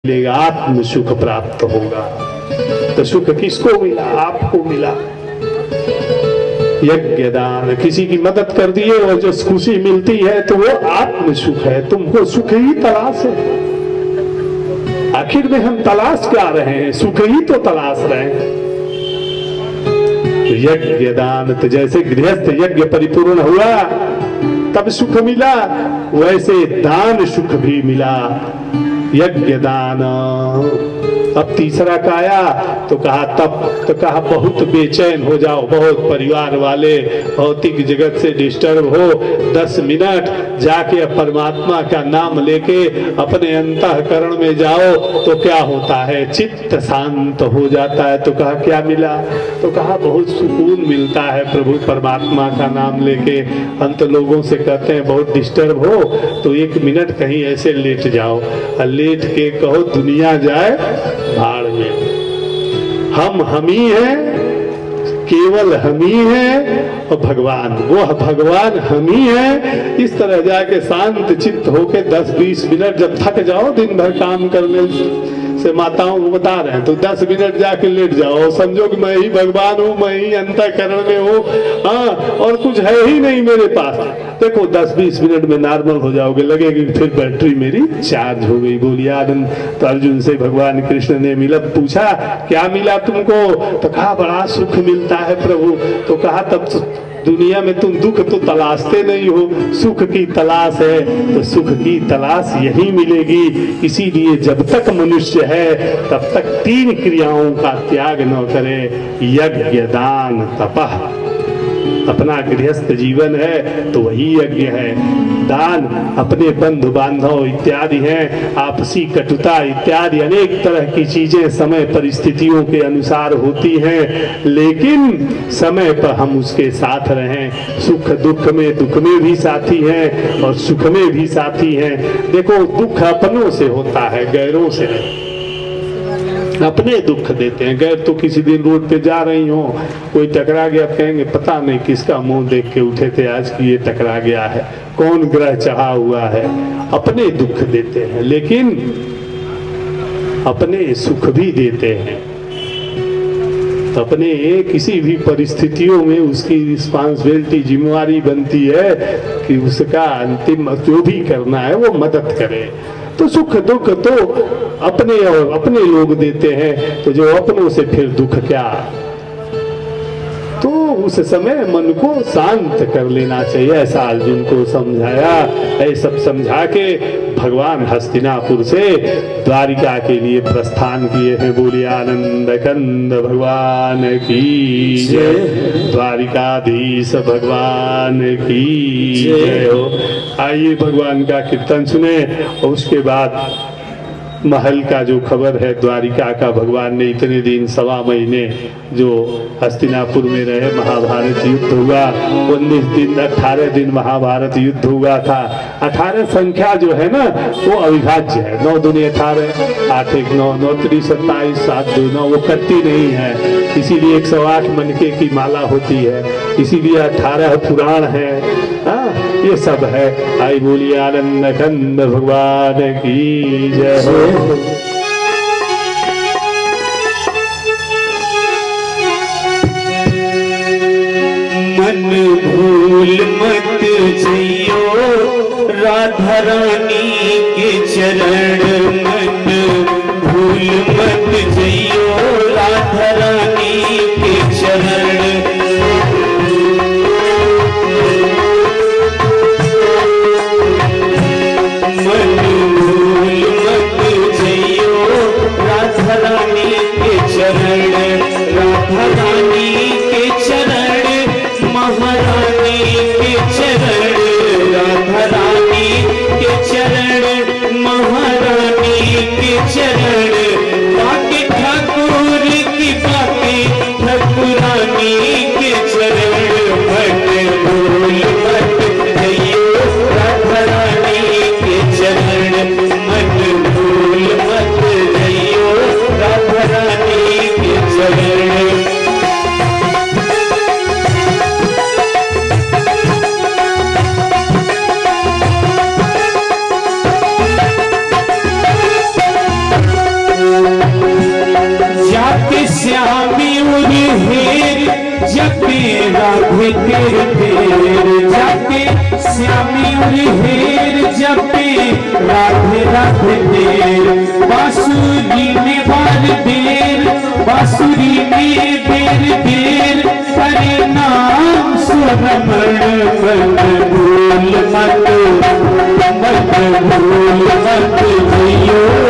मिलेगा, आत्म सुख प्राप्त होगा। तो सुख किसको मिला? आपको मिला। यज्ञ दान, किसी की मदद कर दिए और जो खुशी मिलती है तो वो आत्म सुख है। तुमको सुख ही तलाश है। आखिर में हम तलाश क्या रहे हैं? सुख ही तो तलाश रहे हैं। तो यज्ञ दान, तो जैसे गृहस्थ यज्ञ परिपूर्ण हुआ तब सुख मिला, वैसे दान सुख भी मिला। यज्ञ दान। अब तीसरा का आया तो कहा तब तो कहा बहुत बेचैन हो जाओ, बहुत परिवार वाले भौतिक जगत से डिस्टर्ब हो, 10 मिनट जाके परमात्मा का नाम लेके अपने अंतःकरण में जाओ तो क्या होता है? चित्त शांत हो जाता है। तो कहा क्या मिला? तो कहा बहुत सुकून मिलता है प्रभु परमात्मा का नाम लेके। हम तो लोगों से कहते हैं बहुत डिस्टर्ब हो तो 1 मिनट कहीं ऐसे लेट जाओ, लेट के कहो दुनिया जाए भाड़ में। हम ही हैं, केवल हम ही हैं और भगवान, वो भगवान हम ही है। इस तरह जाके शांत चित्त होके 10-20 मिनट जब थक जाओ दिन भर काम करने से, माताओं को बता रहे हैं, तो 10 मिनट जाके लेट जाओ, समझो कि मैं ही भगवान हूँ, मैं ही अंतःकरण में हूँ, हाँ, और कुछ है ही नहीं मेरे पास। देखो 10-20 मिनट में नॉर्मल हो जाओगे, लगेगी फिर बैटरी मेरी चार्ज हो गई। बोलिए आनंद। तो अर्जुन से भगवान कृष्ण ने पूछा क्या मिला तुमको? तो कहा बड़ा सुख मिलता है प्रभु। तो कहा तब दुनिया में तुम दुख तो तलाशते नहीं हो, सुख की तलाश है, तो सुख की तलाश यही मिलेगी। इसीलिए जब तक मनुष्य है तब तक 3 क्रियाओं का त्याग न करे। यज्ञ दान तपः। अपना गृहस्थ जीवन है तो वही यज्ञ है। दान अपने बंधु बांधव इत्यादि हैं, आपसी कटुता इत्यादि अनेक तरह की चीजें समय परिस्थितियों के अनुसार होती हैं, लेकिन समय पर हम उसके साथ रहें। सुख दुख में भी साथी हैं और सुख में भी साथी हैं। देखो दुख अपनों से होता है, गैरों से नहीं। अपने दुख देते हैं। गैर तो किसी दिन रोड पे जा रही हो, कोई टकरा गया, कहेंगे पता नहीं किसका मुंह देख के उठे थे आज की ये टकरा गया है, कौन ग्रह चढ़ा हुआ है। अपने दुख देते हैं, लेकिन अपने सुख भी देते हैं। तो अपने किसी भी परिस्थितियों में उसकी रिस्पांसिबिलिटी, जिम्मेवारी बनती है कि उसका अंतिम जो भी करना है वो मदद करे। तो सुख दुख तो अपने और अपने लोग देते हैं, तो जो अपनों से फिर दुख क्या। तो उस समय मन को शांत कर लेना चाहिए, ऐसा अर्जुन को समझाया। ऐसा सब समझा के भगवान हस्तिनापुर से द्वारिका के लिए प्रस्थान किए हैं। बोलिए आनंद कंद भगवान की जय, द्वारिकाधीश भगवान की जय हो। आइए भगवान का कीर्तन सुने और उसके बाद महल का जो खबर है द्वारिका का, भगवान ने इतने दिन 1.25 महीने जो हस्तिनापुर में रहे, महाभारत युद्ध हुआ। 19 दिन 18 दिन महाभारत युद्ध हुआ था। 18 संख्या जो है ना वो अविभाज्य है। 9 दूनी 18, 8 1 9, 9 3 27, 7 2 9, वो कटती नहीं है। इसीलिए 108 मनके की माला होती है, इसीलिए 18 पुराण है। ये सब है। आई बोलिए आनंद कंद भगवान की जय हो। मन भूल मत जियो राधा रानी के चरण, मन भूल मत जियो राधा रानी के चरण। श्यामी उर हेर जपे राधे तेरे तेर जपे श्यामी उर हेर जपे राधे राधे तेर बांसुरी में बार बेर बांसुरी में बेर बेर हरे नाम सुरमण मन भूल मत भूल मत भैयो